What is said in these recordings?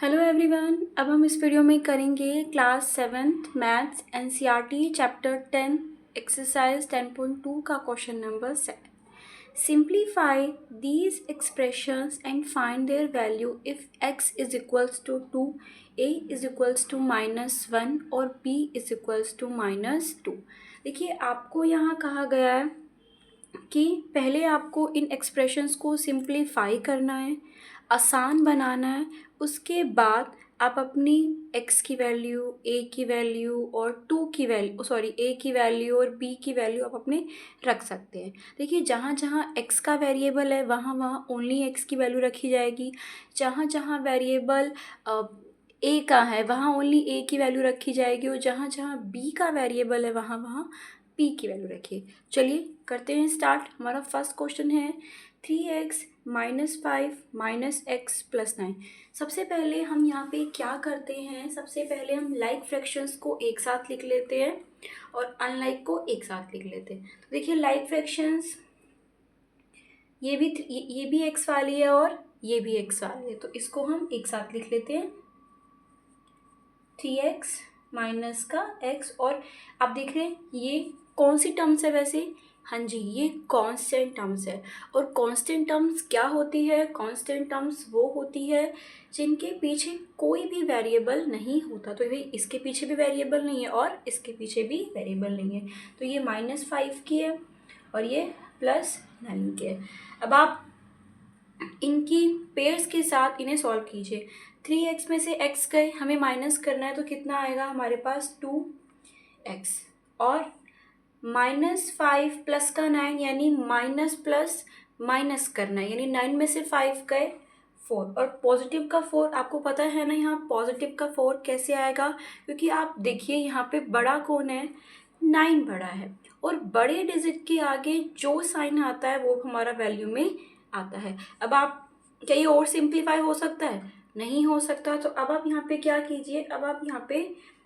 Hello everyone. अब हम इस वीडियो में करेंगे class 7th maths NCERT chapter 10 exercise 10.2 का question number 7। Simplify these expressions and find their value if x is equals to 2, a is equals to -1 और b is equals to -2। देखिए, आपको यहाँ कहा गया है कि पहले आपको इन एक्सप्रेशंस को सिंप्लीफाई करना है, आसान बनाना है। उसके बाद आप अपनी x की वैल्यू, a की वैल्यू और a की वैल्यू और b की वैल्यू आप अपने रख सकते हैं। देखिए, जहाँ जहाँ x का वेरिएबल है वहाँ वहाँ ओनली x की वैल्यू रखी जाएगी। जहाँ जहाँ वेरिएबल a का है वहाँ ओनली a की वैल्यू रखी जाएगी और जहाँ जहाँ b का वेरिएबल है वहाँ वहाँ p की वैल्यू रखिए। चलिए करते हैं स्टार्ट। हमारा फर्स्ट क्वेश्चन है 3x - 5 - x + 9। सबसे पहले हम यहाँ पे क्या करते हैं, सबसे पहले हम लाइक फ्रैक्शंस को एक साथ लिख लेते हैं और अनलाइक को एक साथ लिख लेते हैं। तो देखिए, लाइक फ्रैक्शंस ये भी x वाली है और ये भी x वाली है, तो इसको हम एक साथ लिख लेते हैं 3x माइनस का x। और आप देख रहे हैं ये कौन सी टर्म्स है वैसे? हाँ जी, ये कांस्टेंट टर्म्स है। और कांस्टेंट टर्म्स क्या होती है? कांस्टेंट टर्म्स वो होती है जिनके पीछे कोई भी वेरिएबल नहीं होता। तो ये इसके पीछे भी वेरिएबल नहीं है और इसके पीछे भी वेरिएबल नहीं है। तो ये -5 की है और ये +9 की है। अब आप इनकी पेयर्स के साथ इन्हें सॉल्व कीजिए। 3x में से x गए, हमें माइनस करना है तो कितना आएगा हमारे पास 2x। और -5 प्लस का 9 यानी माइनस प्लस माइनस करना है, यानी 9 में से 5 गए 4। और पॉजिटिव का 4 आपको पता है ना, यहाँ पॉजिटिव का 4 कैसे आएगा? क्योंकि आप देखिए यहाँ पे बड़ा कौन है? 9 बड़ा है और बड़े डिजिट के आगे जो साइन आता है वो हमारा वैल्यू में आता है। अब आप क्या ये और सिंप्लीफाई हो सकता है? नहीं हो सकता। तो अब आप यहाँ पे क्या कीजिए, अब आप यहाँ पे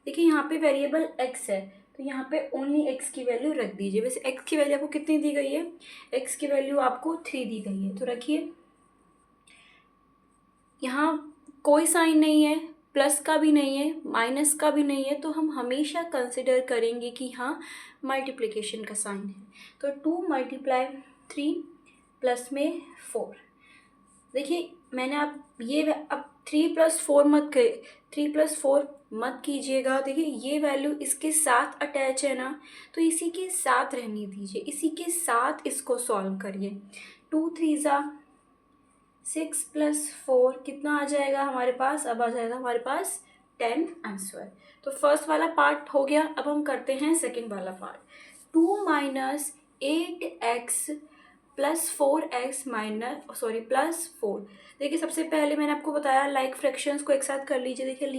देखिए, यहाँ पे वेरिएबल x है तो यहाँ पे ओनली x की वैल्यू रख दीजिए। वैसे x की वैल्यू आपको कितनी दी गई है? x की वैल्यू आपको 3 दी गई है, तो रखिए। यहाँ कोई साइन नहीं है, प्लस का भी नहीं है, माइनस का भी नहीं है, तो हम हमेशा कंसिडर करेंगे कि हाँ मल्टीप्लिकेशन का साइन है। तो 2 × 3 प्लस में 4। देखिए, मैंने अब 3 + 4 मत करिए, 3 + 4 मत कीजिएगा। देखिए, ये वैल्यू इसके साथ अटैच है ना, तो इसी के साथ रहने दीजिए, इसी के साथ इसको सॉल्व करिए। 2 × 3 = 6 + 4 कितना आ जाएगा हमारे पास? अब आ जाएगा हमारे पास 10 आंसर। तो फर्स्ट वाला पार्ट हो गया। अब हम करते हैं सेकंड वाला पार्ट। 2 - 8x + 4x +4। देखिए, सबसे पहले मैंने आपको बताया लाइक फ्रैक्शंस को एक साथ कर लीजिए। देखिए,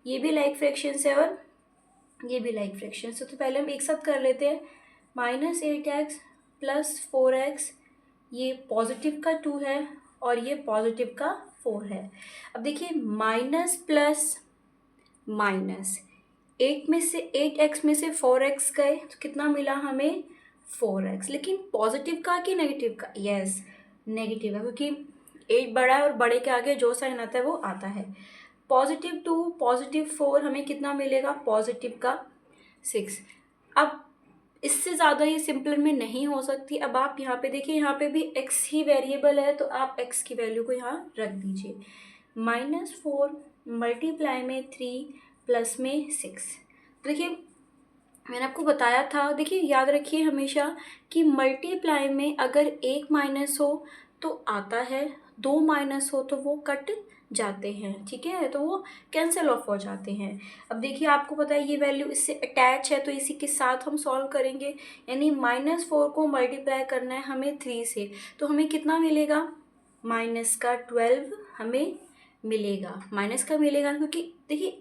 ये भी लाइक फ्रैक्शंस है और ये भी लाइक फ्रैक्शंस है। तो पहले हम एक साथ कर लेते हैं। -8x + 4x, ये पॉजिटिव का 2 है और ये पॉजिटिव का 4 है। अब देखिए, माइनस प्लस माइनस, 8x में से 4x गए तो कितना मिला हमें? 4x। लेकिन पॉजिटिव का कि नेगेटिव का? यस, नेगेटिव है, क्योंकि 8 बड़ा है और बड़े के आगे जो साइन आता है वो आता है। +2 +4 हमें कितना मिलेगा? पॉजिटिव का 6। अब इससे ज़्यादा ये सिंपल में नहीं हो सकती। अब आप यहाँ पे देखिए, यहाँ पे भी x ही वेरिएबल है तो आप x की वैल्यू को यहाँ रख दीजिए। -4 × में 3 प्लस में 6। देखिए, मैंने आपको बताया था, देखिए याद रखिए हमेशा कि मल्टीप्लाई में अगर एक माइनस हो तो आता है, 2 माइनस हो तो वो कट जाते हैं, ठीक है, तो वो कैंसिल ऑफ हो जाते हैं। अब देखिए, आपको पता है ये वैल्यू इससे अटैच है तो इसी के साथ हम सॉल्व करेंगे। यानी -4 को मल्टीप्लाई करना है हमें 3 से, तो हमें कितना मिलेगा? -12 हमें मिलेगा, माइनस का मिलेगा, क्योंकि देखिए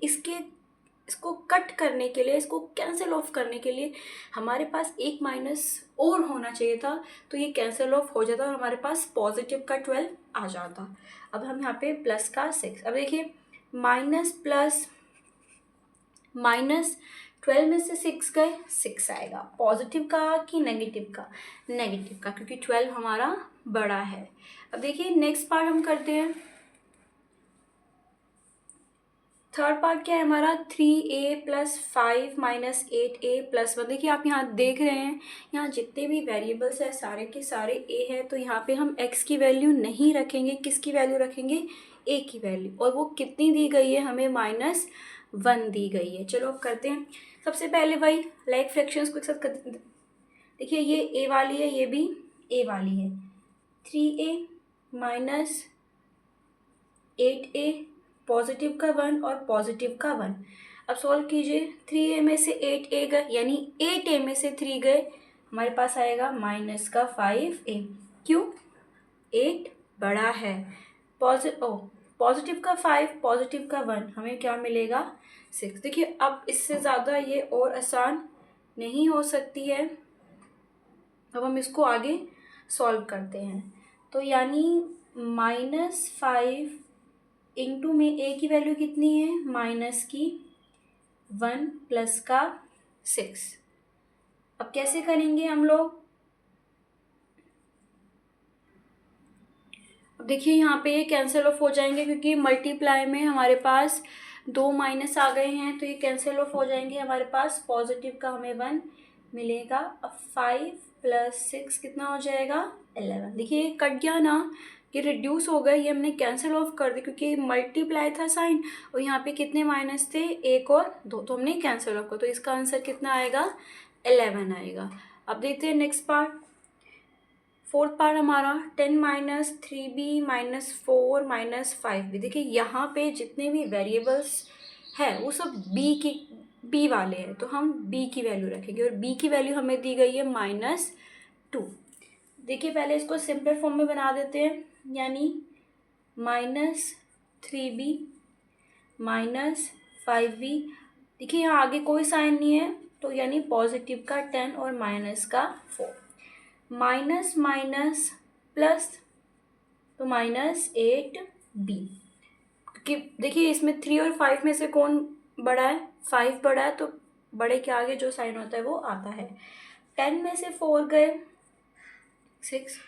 इसको कट करने के लिए, इसको कैंसिल ऑफ करने के लिए हमारे पास एक माइनस और होना चाहिए था, तो ये कैंसिल ऑफ हो जाता और हमारे पास पॉजिटिव का 12 आ जाता। अब हम यहाँ पे प्लस का 6। अब देखिए, माइनस प्लस माइनस 12 में से 6 गए, 6 आएगा। पॉजिटिव का कि नेगेटिव का? नेगेटिव का, क्योंकि 12 हमारा बड़ा है। अब देखिए, नेक्स्ट पार्ट हम करते हैं। थर्ड पार्ट क्या है हमारा, 3a plus 5 minus 8a plus 1। देखिए आप यहाँ देख रहे हैं, यहाँ जितने भी वेरिएबल्स हैं सारे के सारे a है, तो यहाँ पे हम x की वैल्यू नहीं रखेंगे, किसकी वैल्यू रखेंगे, a की वैल्यू। और वो कितनी दी गई है हमें, -1 दी गई है। चलो अब करते हैं। सबसे पहले वही लाइक फ्रैक्शंस को एक साथ कर, देखिए ये a वाली है, ये भी a वाली है। 3a माइनस 8a, पॉजिटिव का 1 और पॉजिटिव का 1। अब सॉल्व कीजिए, 3a में से 8a गए, यानी 8a में से 3 गए, हमारे पास आएगा -5a। क्यों, 8 बड़ा है। पॉजिटिव का 5, पॉजिटिव का 1, हमें क्या मिलेगा, 6। देखिए अब इससे ज़्यादा ये और आसान नहीं हो सकती है। अब हम इसको आगे सॉल्व करते हैं। तो यानी -5 इंटू में a की वैल्यू कितनी है, -1 प्लस का 6। अब कैसे करेंगे हम लोग, अब देखिए यहाँ पे ये कैंसिल ऑफ हो जाएंगे, क्योंकि मल्टीप्लाई में हमारे पास 2 माइनस आ गए हैं, तो ये कैंसिल ऑफ हो जाएंगे। हमारे पास पॉजिटिव का हमें 1 मिलेगा। अब 5 प्लस 6 कितना हो जाएगा, 11। देखिए ये कट गया ना, ये रिड्यूस हो गए, ये हमने कैंसिल ऑफ कर दिया, क्योंकि मल्टीप्लाई था साइन और यहाँ पे कितने माइनस थे, 1 और 2, तो हमने कैंसिल ऑफ कर, तो इसका आंसर कितना आएगा, 11 आएगा। अब देखते हैं नेक्स्ट पार्ट। फोर्थ पार्ट हमारा 10 minus 3b minus 4 minus 5b। देखिए यहाँ पे जितने भी वेरिएबल्स है वो सब b वाले हैं, तो हम b की वैल्यू रखेंगे, और b की वैल्यू हमें दी गई है -2। देखिए पहले इसको सिंपल फॉर्म में बना देते हैं, यानी -3b माइनस 5b। देखिए यहाँ आगे कोई साइन नहीं है, तो यानी पॉजिटिव का 10 और माइनस का 4, माइनस माइनस प्लस, तो -8b। कि देखिए इसमें 3 और 5 में से कौन बड़ा है, 5 बड़ा है, तो बड़े के आगे जो साइन होता है वो आता है। 10 में से 4 गए, 6,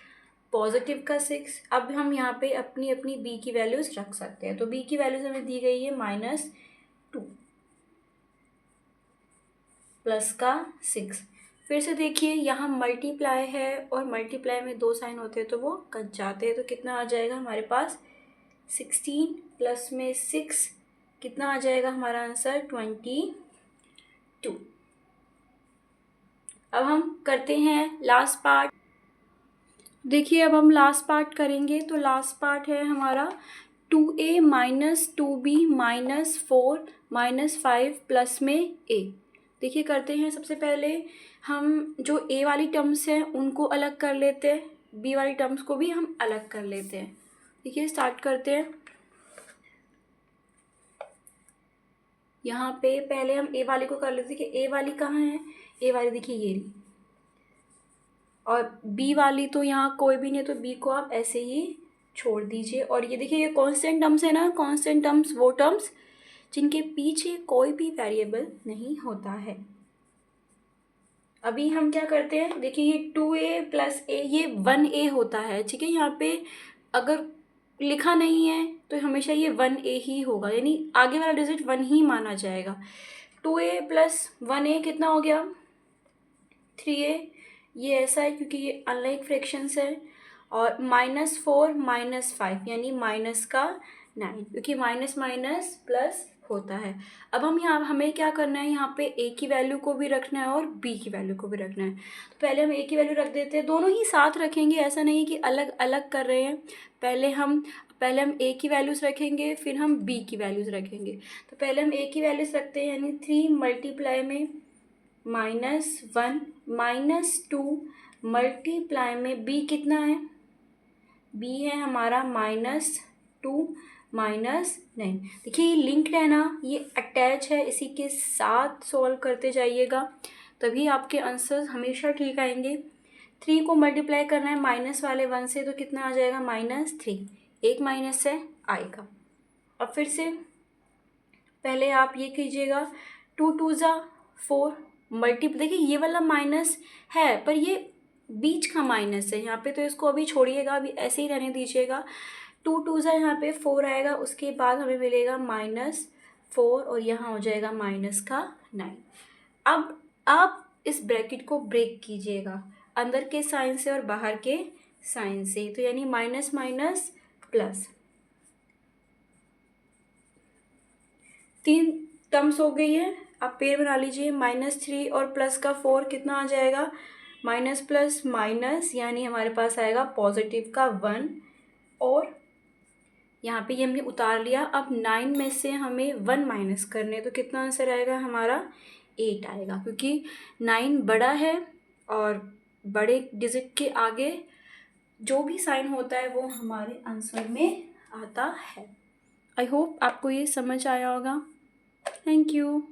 पॉजिटिव का 6। अब हम यहाँ पे अपनी अपनी b की वैल्यूज रख सकते हैं, तो b की वैल्यूज हमें दी गई है -2 प्लस का 6। फिर से देखिए यहाँ मल्टीप्लाई है, और मल्टीप्लाई में 2 साइन होते हैं तो वो कट जाते हैं, तो कितना आ जाएगा हमारे पास, 16 प्लस में 6 कितना आ जाएगा हमारा आंसर, 22। अब हम करते हैं लास्ट पार्ट। देखिए अब हम लास्ट पार्ट करेंगे, तो लास्ट पार्ट है हमारा 2a minus 2b minus 4 minus 5 plus में a। देखिए करते हैं, सबसे पहले हम जो a वाली टर्म्स हैं उनको अलग कर लेते हैं, b वाली टर्म्स को भी हम अलग कर लेते हैं। देखिए स्टार्ट करते हैं। यहाँ पे पहले हम a वाली को कर लेते हैं कि a वाली कहाँ है, a वाली देखिए ये रही, और b वाली तो यहाँ कोई भी नहीं, तो b को आप ऐसे ही छोड़ दीजिए। और ये देखिए ये कांस्टेंट टर्म्स है ना, कांस्टेंट टर्म्स वो टर्म्स जिनके पीछे कोई भी वेरिएबल नहीं होता है। अभी हम क्या करते हैं, देखिए ये 2a प्लस a, ये 1a होता है, ठीक है। यहाँ पे अगर लिखा नहीं है तो हमेशा ये 1a ही होगा, यानी आगे वाला डिजिट 1 ही माना जाएगा। 2a प्लस 1a कितना हो गया, 3a। ये ऐसा है क्योंकि ये अनलाइक फ्रैक्शंस है। और -4 -5 यानी माइनस का 9, क्योंकि माइनस माइनस प्लस होता है। अब हम यहाँ हमें क्या करना है, यहाँ पे a की वैल्यू को भी रखना है और b की वैल्यू को भी रखना है। तो पहले हम a की वैल्यू रख देते हैं, दोनों ही साथ रखेंगे, ऐसा नहीं कि अलग अलग कर रहे हैं। पहले हम a की वैल्यूज़ रखेंगे, फिर हम b की वैल्यूज़ रखेंगे। तो पहले हम a की वैल्यूज़ रखते हैं, यानी 3 मल्टीप्लाई में -1 -2 मल्टीप्लाई में b कितना है, b है हमारा -2 -9। देखिए ये लिंक्ड है ना, ये अटैच है, इसी के साथ सॉल्व करते जाइएगा, तभी आपके आंसर्स हमेशा ठीक आएंगे। 3 को मल्टीप्लाई करना है माइनस वाले 1 से, तो कितना आ जाएगा, -3, एक माइनस से आएगा। अब फिर से पहले आप ये कीजिएगा, 2 2 ज़ा 4 देखिए ये वाला माइनस है, पर ये बीच का माइनस है यहाँ पे, तो इसको अभी छोड़िएगा, अभी ऐसे ही रहने दीजिएगा। 2 2 ज़ा यहाँ पे 4 आएगा, उसके बाद हमें मिलेगा 4 और यहाँ हो जाएगा माइनस का 9। अब आप इस ब्रैकेट को ब्रेक कीजिएगा अंदर के साइन से और बाहर के साइन से, तो यानी माइनस माइनस प्लस, 3 टर्म्स हो गई है। आप पेयर बना लीजिए, -3 और प्लस का 4 कितना आ जाएगा, माइनस प्लस माइनस, यानी हमारे पास आएगा पॉजिटिव का 1, और यहाँ पे ये हमने उतार लिया। अब 9 में से हमें 1 माइनस करने, तो कितना आंसर आएगा हमारा 8 आएगा, क्योंकि 9 बड़ा है और बड़े डिजिट के आगे जो भी साइन होता है वो हमारे आंसर में आता है। आई होप आपको ये समझ आया होगा। Thank you.